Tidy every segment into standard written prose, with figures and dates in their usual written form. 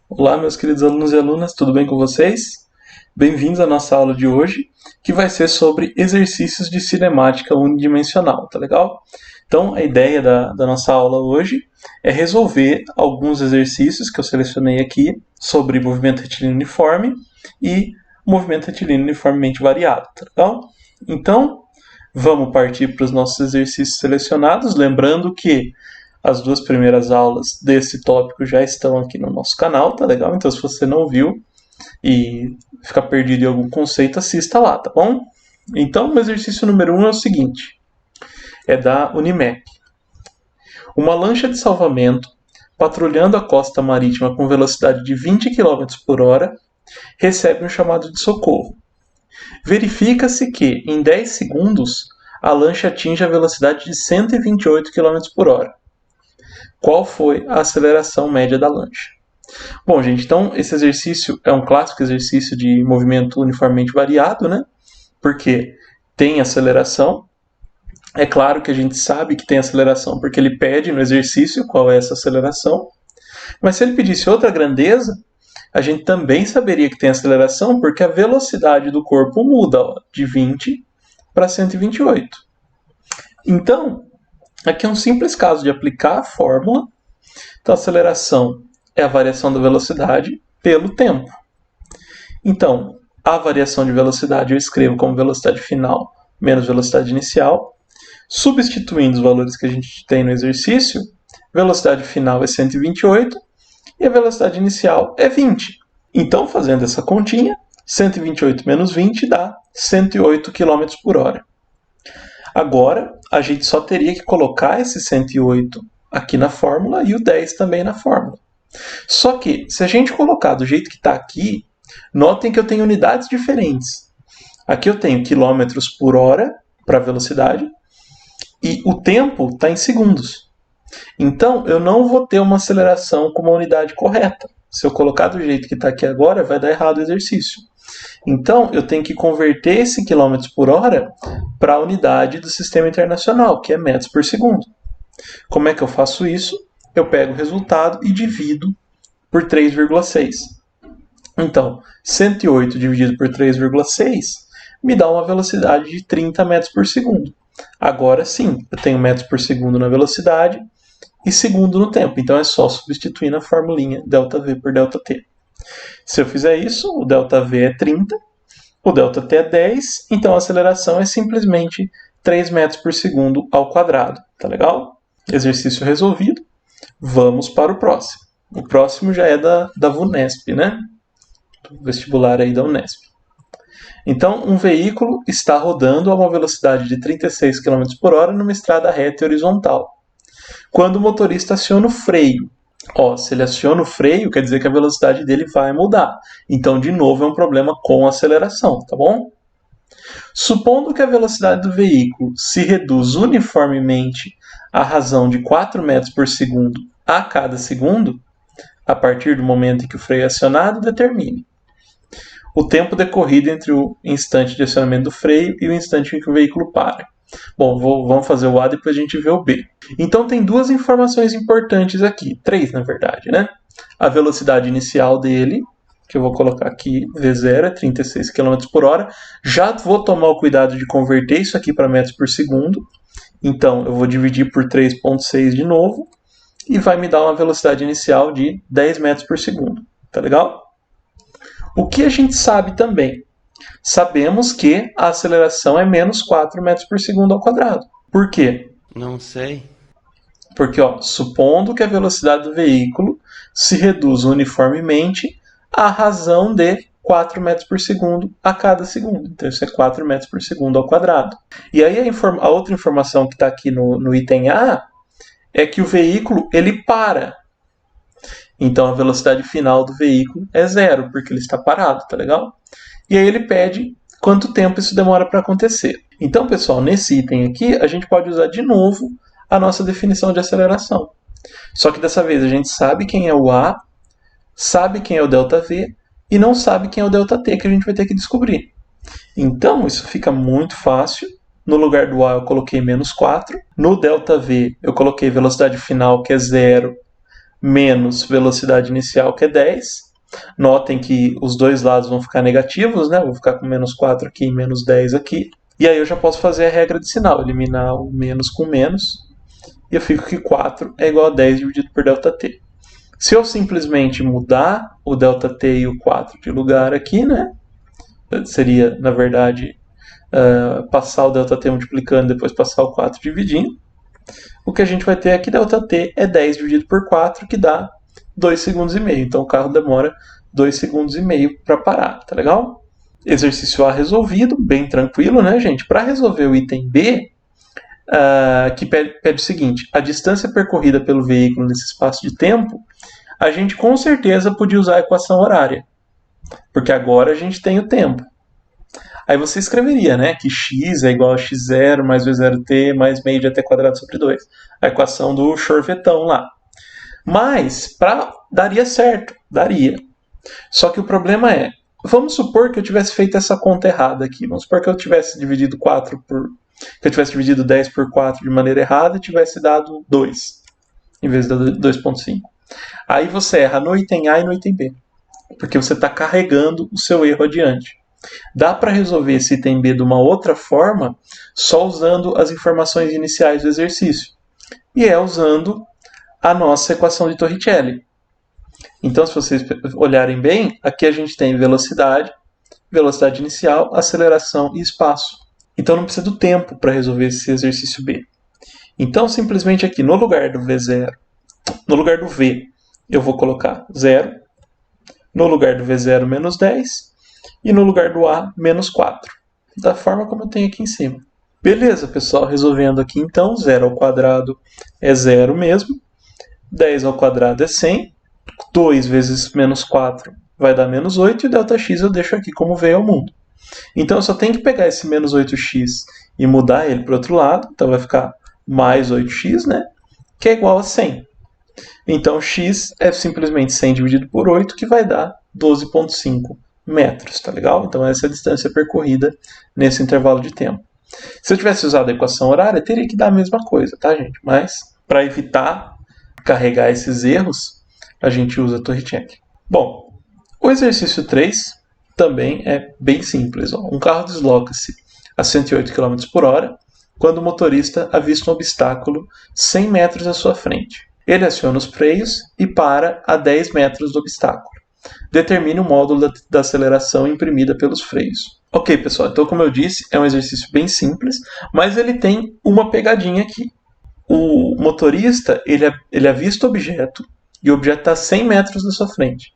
Olá, meus queridos alunos e alunas, tudo bem com vocês? Bem-vindos à nossa aula de hoje, que vai ser sobre exercícios de cinemática unidimensional, tá legal? Então, a ideia da nossa aula hoje é resolver alguns exercícios que eu selecionei aqui sobre movimento retilíneo uniforme e movimento retilíneo uniformemente variado, tá legal? Então, vamos partir para os nossos exercícios selecionados, lembrando que as duas primeiras aulas desse tópico já estão aqui no nosso canal, tá legal? Então, se você não viu e ficar perdido em algum conceito, assista lá, tá bom? Então, o exercício número 1 é o seguinte, é da Unimap. Uma lancha de salvamento, patrulhando a costa marítima com velocidade de 20 km por hora, recebe um chamado de socorro. Verifica-se que, em 10 segundos, a lancha atinge a velocidade de 128 km por hora. Qual foi a aceleração média da lancha? Bom, gente, então esse exercício é um clássico exercício de movimento uniformemente variado, né? Porque tem aceleração. É claro que a gente sabe que tem aceleração porque ele pede no exercício qual é essa aceleração. Mas se ele pedisse outra grandeza, a gente também saberia que tem aceleração porque a velocidade do corpo muda de 20 para 128. Então, aqui é um simples caso de aplicar a fórmula. Então, a aceleração é a variação da velocidade pelo tempo. Então, a variação de velocidade eu escrevo como velocidade final menos velocidade inicial. Substituindo os valores que a gente tem no exercício, velocidade final é 128 e a velocidade inicial é 20. Então, fazendo essa continha, 128 menos 20 dá 108 km por hora. Agora, a gente só teria que colocar esse 108 aqui na fórmula e o 10 também na fórmula. Só que, se a gente colocar do jeito que está aqui, notem que eu tenho unidades diferentes. Aqui eu tenho quilômetros por hora para a velocidade e o tempo está em segundos. Então, eu não vou ter uma aceleração com uma unidade correta. Se eu colocar do jeito que está aqui agora, vai dar errado o exercício. Então, eu tenho que converter esse quilômetros por hora para a unidade do sistema internacional, que é metros por segundo. Como é que eu faço isso? Eu pego o resultado e divido por 3,6. Então, 108 dividido por 3,6 me dá uma velocidade de 30 metros por segundo. Agora sim, eu tenho metros por segundo na velocidade e segundo no tempo. Então é só substituir na formulinha ΔV por ΔT. Se eu fizer isso, o ΔV é 30, o ΔT é 10, então a aceleração é simplesmente 3 metros por segundo ao quadrado. Tá legal? Exercício resolvido. Vamos para o próximo. O próximo já é da VUNESP, né? Do vestibular aí da Unesp. Então, um veículo está rodando a uma velocidade de 36 km por hora numa estrada reta e horizontal. Quando o motorista aciona o freio, se ele aciona o freio, quer dizer que a velocidade dele vai mudar. Então, de novo, é um problema com aceleração, tá bom? Supondo que a velocidade do veículo se reduz uniformemente à razão de 4 metros por segundo a cada segundo, a partir do momento em que o freio é acionado, determine o tempo decorrido entre o instante de acionamento do freio e o instante em que o veículo para. Bom, vamos fazer o A, depois a gente vê o B. Então tem duas informações importantes aqui, 3 na verdade, né? A velocidade inicial dele, que eu vou colocar aqui, V0 é 36 km por hora. Já vou tomar o cuidado de converter isso aqui para metros por segundo. Então eu vou dividir por 3,6 de novo e vai me dar uma velocidade inicial de 10 metros por segundo. Tá legal? O que a gente sabe também? Sabemos que a aceleração é menos 4 metros por segundo ao quadrado. Por quê? Não sei. Porque, supondo que a velocidade do veículo se reduz uniformemente à razão de 4 metros por segundo a cada segundo. Então, isso é 4 metros por segundo ao quadrado. E aí a outra informação que está aqui no item A é que o veículo ele para. Então, a velocidade final do veículo é 0, porque ele está parado, tá legal? E aí ele pede quanto tempo isso demora para acontecer. Então, pessoal, nesse item aqui, a gente pode usar de novo a nossa definição de aceleração. Só que dessa vez a gente sabe quem é o A, sabe quem é o ΔV e não sabe quem é o ΔT, que a gente vai ter que descobrir. Então, isso fica muito fácil. No lugar do A eu coloquei menos 4. No ΔV eu coloquei velocidade final, que é 0, menos velocidade inicial, que é 10. Notem que os dois lados vão ficar negativos, né? Vou ficar com menos 4 aqui e menos 10 aqui. E aí eu já posso fazer a regra de sinal, eliminar o menos com menos. E eu fico que 4 é igual a 10 dividido por ΔT. Se eu simplesmente mudar o ΔT e o 4 de lugar aqui, né? Seria, na verdade, passar o ΔT multiplicando e depois passar o 4 dividindo. O que a gente vai ter aqui, ΔT é 10 dividido por 4, que dá 2 segundos e meio. Então o carro demora 2 segundos e meio para parar, tá legal? Exercício A resolvido, bem tranquilo, né, gente? Para resolver o item B, que pede o seguinte: a distância percorrida pelo veículo nesse espaço de tempo, a gente com certeza podia usar a equação horária, porque agora a gente tem o tempo. Aí você escreveria, né, que x é igual a x0 mais v0t mais meio de at quadrado sobre 2. A equação do sorvetão lá. Mas, daria certo, daria. Só que o problema é, vamos supor que eu tivesse feito essa conta errada aqui. Vamos supor que eu tivesse dividido 10 por 4 de maneira errada e tivesse dado 2, em vez de 2,5. Aí você erra no item A e no item B, porque você está carregando o seu erro adiante. Dá para resolver esse item B de uma outra forma, só usando as informações iniciais do exercício. E é usando a nossa equação de Torricelli. Então, se vocês olharem bem, aqui a gente tem velocidade inicial, aceleração e espaço. Então não precisa do tempo para resolver esse exercício B. Então, simplesmente aqui, no lugar do V, eu vou colocar 0. No lugar do V0, menos 10. E no lugar do A, menos 4. Da forma como eu tenho aqui em cima. Beleza, pessoal. Resolvendo aqui, então, 0 ao quadrado é 0 mesmo. 10 ao quadrado é 100. 2 vezes menos 4 vai dar menos 8. E o ΔX eu deixo aqui como veio ao mundo. Então, eu só tenho que pegar esse menos 8x e mudar ele para o outro lado. Então, vai ficar mais 8x, né? Que é igual a 100. Então, x é simplesmente 100 dividido por 8, que vai dar 12,5 metros, tá legal? Então, essa é a distância percorrida nesse intervalo de tempo. Se eu tivesse usado a equação horária, teria que dar a mesma coisa, tá, gente? Mas, para evitar carregar esses erros, a gente usa a Torricelli. Bom, o exercício 3 também é bem simples. Ó. Um carro desloca-se a 108 km por hora quando o motorista avista um obstáculo 100 metros à sua frente. Ele aciona os freios e para a 10 metros do obstáculo. Determine o módulo da aceleração imprimida pelos freios. Ok, pessoal, então como eu disse, é um exercício bem simples, mas ele tem uma pegadinha aqui. O motorista, ele avista o objeto e o objeto está a 100 metros da sua frente.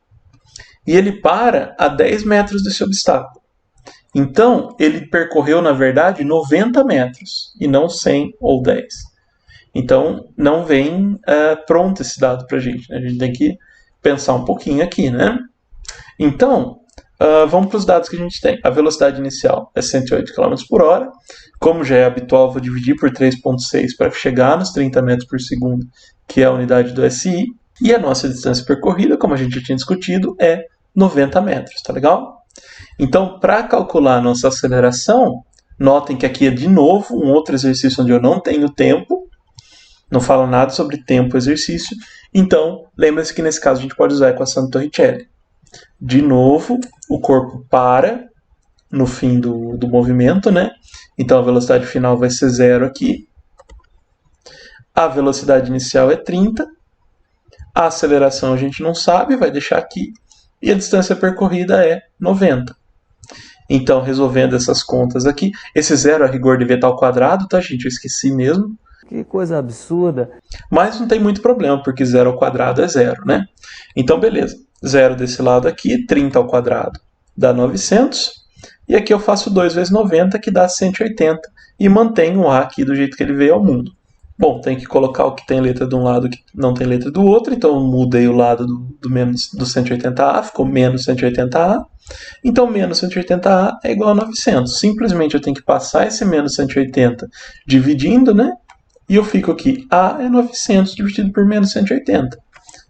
E ele para a 10 metros desse obstáculo. Então, ele percorreu, na verdade, 90 metros e não 100 ou 10. Então, não vem pronto esse dado para a gente. Né? A gente tem que pensar um pouquinho aqui, né? Então, vamos para os dados que a gente tem. A velocidade inicial é 108 km por hora. Como já é habitual, vou dividir por 3,6 para chegar nos 30 metros por segundo, que é a unidade do SI. E a nossa distância percorrida, como a gente já tinha discutido, é 90 metros, tá legal? Então, para calcular a nossa aceleração, notem que aqui é de novo um outro exercício onde eu não tenho tempo, não fala nada sobre tempo exercício, então lembre-se que nesse caso a gente pode usar a equação de Torricelli. De novo, o corpo para no fim do movimento, né? Então a velocidade final vai ser 0 aqui. A velocidade inicial é 30. A aceleração a gente não sabe, vai deixar aqui. E a distância percorrida é 90. Então, resolvendo essas contas aqui, esse 0 a rigor devia estar ao quadrado, tá, gente? Eu esqueci mesmo. Que coisa absurda. Mas não tem muito problema, porque 0 ao quadrado é 0, né? Então, beleza. 0 desse lado aqui, 30 ao quadrado dá 900. E aqui eu faço 2 vezes 90, que dá 180. E mantenho o A aqui do jeito que ele veio ao mundo. Bom, tem que colocar o que tem letra de um lado e o que não tem letra do outro. Então, eu mudei o lado do 180A, ficou menos 180A. Então, menos 180A é igual a 900. Simplesmente eu tenho que passar esse menos 180 dividindo, né? E eu fico aqui, A é 900 dividido por menos 180.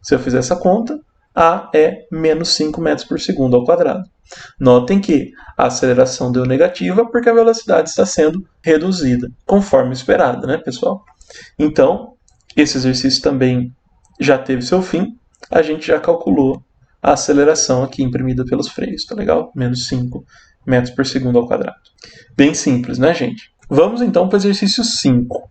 Se eu fizer essa conta, A é menos 5 metros por segundo ao quadrado. Notem que a aceleração deu negativa porque a velocidade está sendo reduzida, conforme esperado, né, pessoal? Então, esse exercício também já teve seu fim, a gente já calculou a aceleração aqui imprimida pelos freios, tá legal? Menos 5 metros por segundo ao quadrado. Bem simples, né, gente? Vamos então para o exercício 5.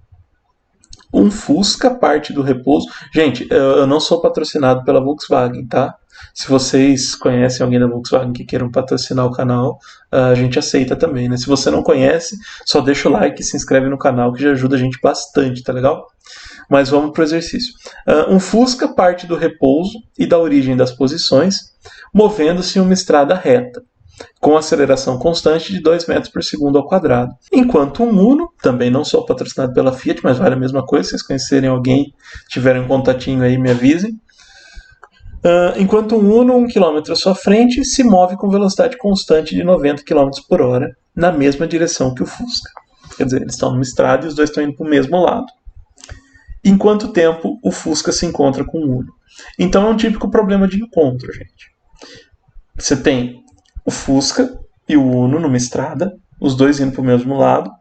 Um Fusca parte do repouso. Gente, eu não sou patrocinado pela Volkswagen, tá? Se vocês conhecem alguém da Volkswagen que queiram patrocinar o canal, a gente aceita também, né? Se você não conhece, só deixa o like e se inscreve no canal que já ajuda a gente bastante, tá legal? Mas vamos para o exercício. Um Fusca parte do repouso e da origem das posições, movendo-se em uma estrada reta, com aceleração constante de 2 metros por segundo ao quadrado. Enquanto um Uno, também não sou patrocinado pela Fiat, mas vale a mesma coisa, se vocês conhecerem alguém, tiverem um contatinho aí, me avisem. Enquanto um Uno, 1 km à sua frente, se move com velocidade constante de 90 km por hora, na mesma direção que o Fusca. Quer dizer, eles estão numa estrada e os dois estão indo para o mesmo lado. Em quanto tempo o Fusca se encontra com o Uno? Então é um típico problema de encontro, gente. Você tem o Fusca e o Uno numa estrada, os dois indo para o mesmo lado,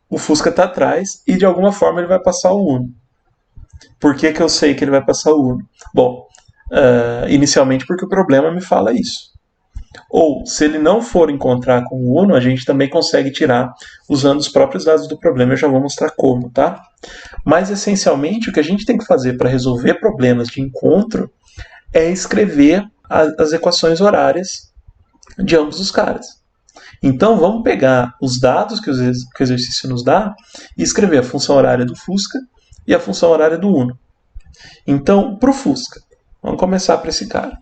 o Fusca está atrás e de alguma forma ele vai passar o Uno. Por que eu sei que ele vai passar o Uno? Bom, inicialmente porque o problema me fala isso. Ou, se ele não for encontrar com o Uno, a gente também consegue tirar usando os próprios dados do problema. Eu já vou mostrar como, tá? Mas, essencialmente, o que a gente tem que fazer para resolver problemas de encontro é escrever as equações horárias de ambos os caras. Então, vamos pegar os dados que o exercício nos dá e escrever a função horária do Fusca e a função horária do Uno. Então, para o Fusca, vamos começar para esse cara.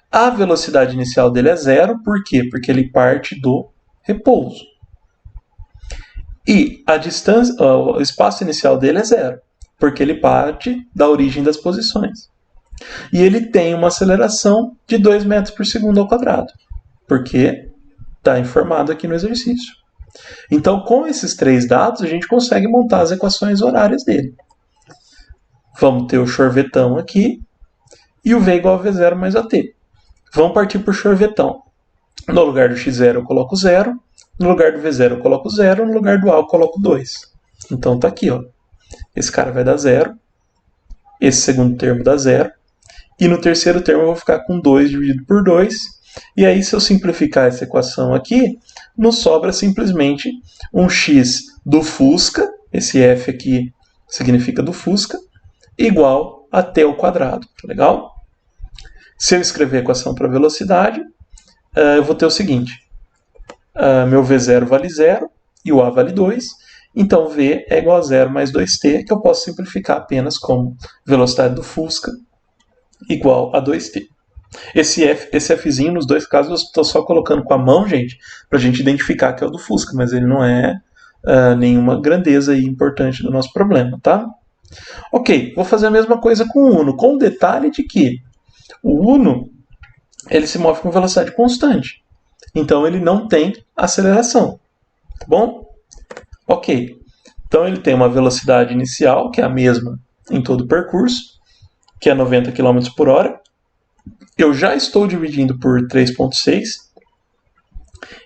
A velocidade inicial dele é 0, por quê? Porque ele parte do repouso. E a distância, o espaço inicial dele é 0, porque ele parte da origem das posições. E ele tem uma aceleração de 2 metros por segundo ao quadrado, porque está informado aqui no exercício. Então, com esses 3 dados, a gente consegue montar as equações horárias dele. Vamos ter o sorvetão aqui, e o V igual a V0 mais AT. Vamos partir por sorvetão. No lugar do x0 eu coloco 0, no lugar do v0 eu coloco 0, no lugar do a eu coloco 2. Então tá aqui, ó. Esse cara vai dar 0, esse segundo termo dá 0, e no terceiro termo eu vou ficar com 2 dividido por 2, e aí se eu simplificar essa equação aqui, nos sobra simplesmente um x do Fusca, esse f aqui significa do Fusca, igual a t ao quadrado, tá legal? Se eu escrever a equação para velocidade, eu vou ter o seguinte. Meu V0 vale 0 e o A vale 2. Então, V é igual a 0 mais 2t, que eu posso simplificar apenas como velocidade do Fusca igual a 2t. Esse Fzinho, nos dois casos, eu estou só colocando com a mão, gente, para a gente identificar que é o do Fusca, mas ele não é nenhuma grandeza aí importante do nosso problema, tá? Ok, vou fazer a mesma coisa com o Uno, com o detalhe de que o Uno ele se move com velocidade constante. Então ele não tem aceleração. Tá bom? Ok. Então ele tem uma velocidade inicial, que é a mesma em todo o percurso, que é 90 km por hora. Eu já estou dividindo por 3,6.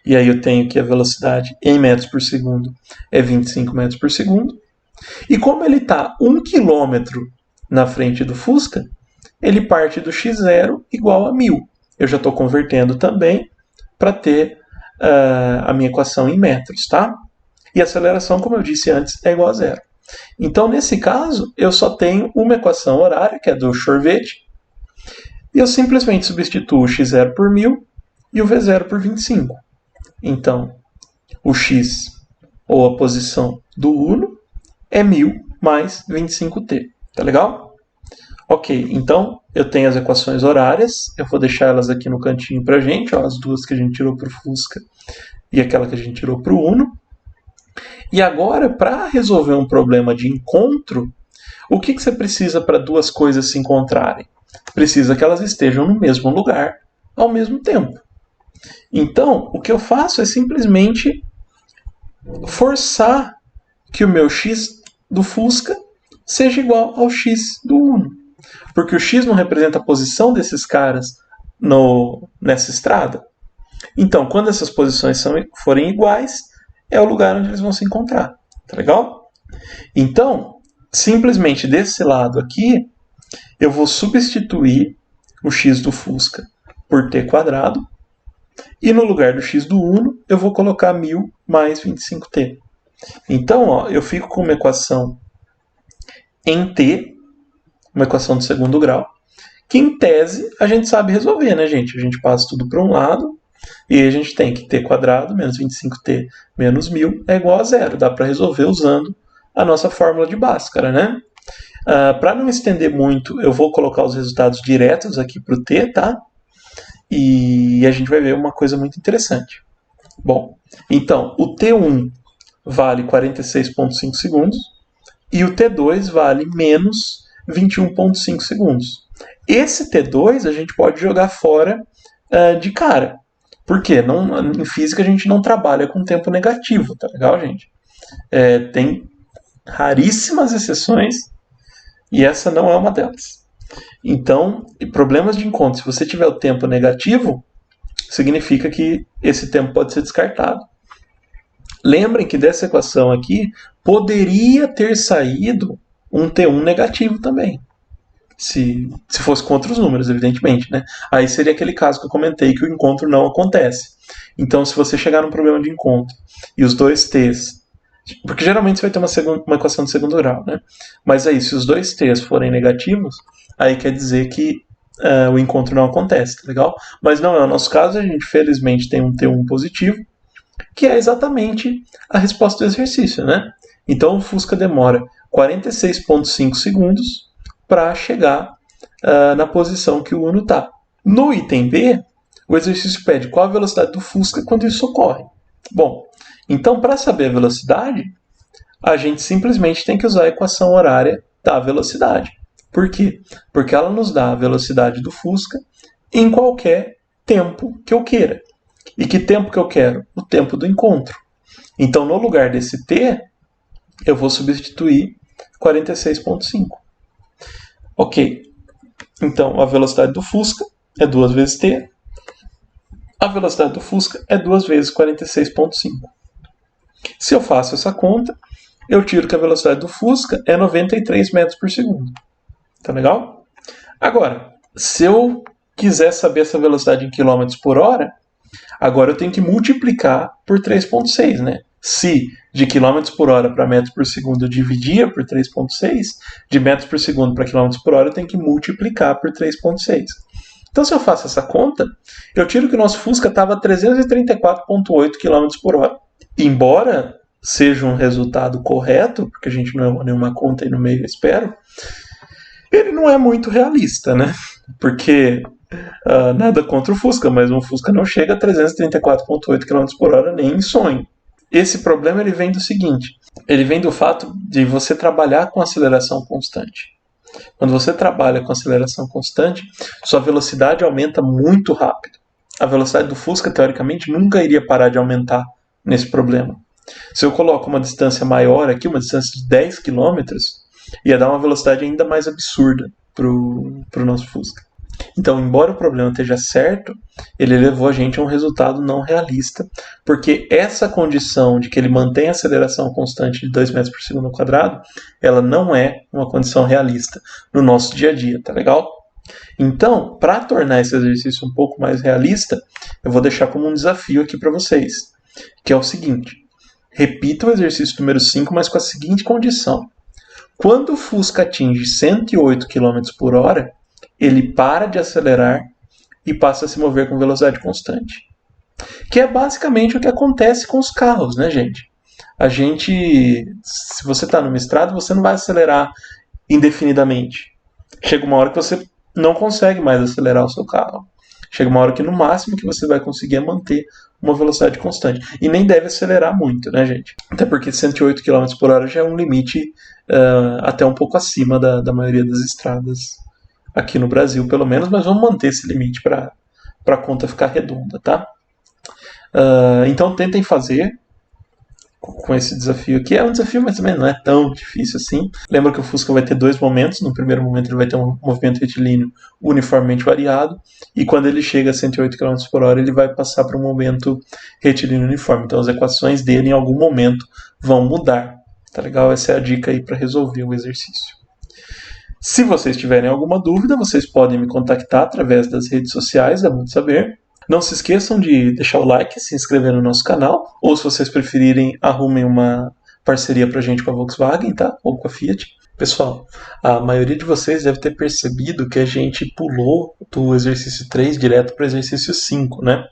E aí eu tenho que a velocidade em metros por segundo é 25 metros por segundo. E como ele está 1 km na frente do Fusca, ele parte do x0 igual a 1000. Eu já estou convertendo também para ter a minha equação em metros, tá? E a aceleração, como eu disse antes, é igual a 0. Então, nesse caso, eu só tenho uma equação horária, que é do sorvete, e eu simplesmente substituo o x0 por 1000 e o v0 por 25. Então, o x, ou a posição do Uno, é 1000 mais 25t. Tá legal? Ok, então eu tenho as equações horárias, eu vou deixar elas aqui no cantinho pra gente, ó, as duas que a gente tirou para o Fusca e aquela que a gente tirou para o Uno. E agora, para resolver um problema de encontro, o que você precisa para duas coisas se encontrarem? Precisa que elas estejam no mesmo lugar ao mesmo tempo. Então, o que eu faço é simplesmente forçar que o meu x do Fusca seja igual ao x do Uno. Porque o x não representa a posição desses caras nessa estrada. Então, quando essas posições forem iguais, é o lugar onde eles vão se encontrar. Tá legal? Então, simplesmente desse lado aqui, eu vou substituir o x do Fusca por t quadrado, e no lugar do x do Uno, eu vou colocar 1000 mais 25t. Então, ó, eu fico com uma equação em t, uma equação de segundo grau, que em tese a gente sabe resolver, né, gente? A gente passa tudo para um lado, e aí a gente tem que t quadrado menos 25t menos 1000 é igual a zero. Dá para resolver usando a nossa fórmula de Bhaskara, né? Para não estender muito, eu vou colocar os resultados diretos aqui para o t, tá? E a gente vai ver uma coisa muito interessante. Bom, então, o T1 vale 46,5 segundos e o T2 vale menos 21,5 segundos. Esse T2 a gente pode jogar fora de cara. Por quê? Em física a gente não trabalha com tempo negativo, tá legal, gente? Tem raríssimas exceções e essa não é uma delas. Então, problemas de encontro, se você tiver o tempo negativo, significa que esse tempo pode ser descartado. Lembrem que dessa equação aqui, poderia ter saído um T1 negativo também. Se fosse contra os números, evidentemente, né? Aí seria aquele caso que eu comentei, que o encontro não acontece. Então, se você chegar num problema de encontro e os dois T's, porque geralmente você vai ter uma equação de segundo grau, né? Mas aí, se os dois T's forem negativos, aí quer dizer que o encontro não acontece, tá legal? Mas não é o nosso caso, a gente felizmente tem um T1 positivo, que é exatamente a resposta do exercício, né? Então o Fusca demora 46,5 segundos para chegar na posição que o Uno está. No item B, o exercício pede qual a velocidade do Fusca quando isso ocorre. Bom, então para saber a velocidade, a gente simplesmente tem que usar a equação horária da velocidade. Por quê? Porque ela nos dá a velocidade do Fusca em qualquer tempo que eu queira. E que tempo que eu quero? O tempo do encontro. Então, no lugar desse t, eu vou substituir 46,5. Ok. Então, a velocidade do Fusca é 2 vezes t. A velocidade do Fusca é 2 vezes 46,5. Se eu faço essa conta, eu tiro que a velocidade do Fusca é 93 metros por segundo. Tá legal? Agora, se eu quiser saber essa velocidade em quilômetros por hora, agora eu tenho que multiplicar por 3,6, né? Se de quilômetros por hora para metros por segundo eu dividia por 3,6, de metros por segundo para quilômetros por hora eu tenho que multiplicar por 3,6. Então, se eu faço essa conta, eu tiro que o nosso Fusca estava a 334,8 km por hora. Embora seja um resultado correto, porque a gente não errou nenhuma conta aí no meio, eu espero, ele não é muito realista, né? Porque nada contra o Fusca, mas um Fusca não chega a 334,8 km por hora nem em sonho. Esse problema ele vem do seguinte, ele vem do fato de você trabalhar com aceleração constante. Quando você trabalha com aceleração constante, sua velocidade aumenta muito rápido. A velocidade do Fusca, teoricamente, nunca iria parar de aumentar nesse problema. Se eu coloco uma distância maior aqui, uma distância de 10 km, ia dar uma velocidade ainda mais absurda para o nosso Fusca. Então, embora o problema esteja certo, ele levou a gente a um resultado não realista, porque essa condição de que ele mantém a aceleração constante de 2 metros por segundo ao quadrado, ela não é uma condição realista no nosso dia a dia, tá legal? Então, para tornar esse exercício um pouco mais realista, eu vou deixar como um desafio aqui para vocês, que é o seguinte: repita o exercício número 5, mas com a seguinte condição. Quando o Fusca atinge 108 km por hora, ele para de acelerar e passa a se mover com velocidade constante. Que é basicamente o que acontece com os carros, né, gente? Se você está numa estrada, você não vai acelerar indefinidamente. Chega uma hora que você não consegue mais acelerar o seu carro. Chega uma hora que no máximo que você vai conseguir é manter uma velocidade constante. E nem deve acelerar muito, né, gente? Até porque 108 km por hora já é um limite até um pouco acima da maioria das estradas aqui no Brasil, pelo menos, mas vamos manter esse limite para a conta ficar redonda, tá? Então tentem fazer com esse desafio aqui. É um desafio, mas também não é tão difícil assim. Lembra que o Fusca vai ter 2 momentos. No primeiro momento ele vai ter um movimento retilíneo uniformemente variado, e quando ele chega a 108 km por hora ele vai passar para um momento retilíneo uniforme. Então as equações dele em algum momento vão mudar. Tá legal? Essa é a dica aí para resolver o exercício. Se vocês tiverem alguma dúvida, vocês podem me contactar através das redes sociais da Muito Saber. Não se esqueçam de deixar o like, se inscrever no nosso canal, ou se vocês preferirem, arrumem uma parceria pra gente com a Volkswagen, tá? Ou com a Fiat. Pessoal, a maioria de vocês deve ter percebido que a gente pulou do exercício 3 direto para o exercício 5, né?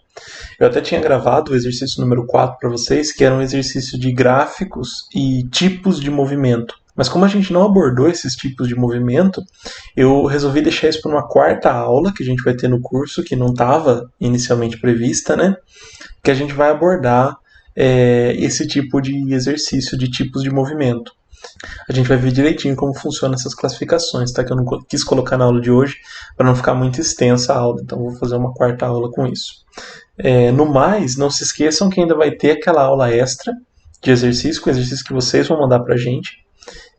Eu até tinha gravado o exercício número 4 para vocês, que era um exercício de gráficos e tipos de movimento. Mas como a gente não abordou esses tipos de movimento, eu resolvi deixar isso para uma quarta aula que a gente vai ter no curso, que não estava inicialmente prevista, né? Que a gente vai abordar esse tipo de exercício de tipos de movimento. A gente vai ver direitinho como funcionam essas classificações, tá? Que eu não quis colocar na aula de hoje para não ficar muito extensa a aula, então vou fazer uma quarta aula com isso. No mais, não se esqueçam que ainda vai ter aquela aula extra de exercício, com exercício que vocês vão mandar pra gente,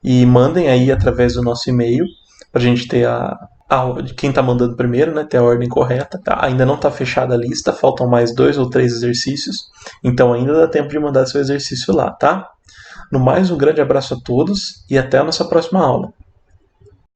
e mandem aí através do nosso e-mail, pra gente ter a de quem tá mandando primeiro, né, ter a ordem correta. Tá? Ainda não tá fechada a lista, faltam mais 2 ou 3 exercícios, então ainda dá tempo de mandar seu exercício lá, tá? No mais, um grande abraço a todos e até a nossa próxima aula.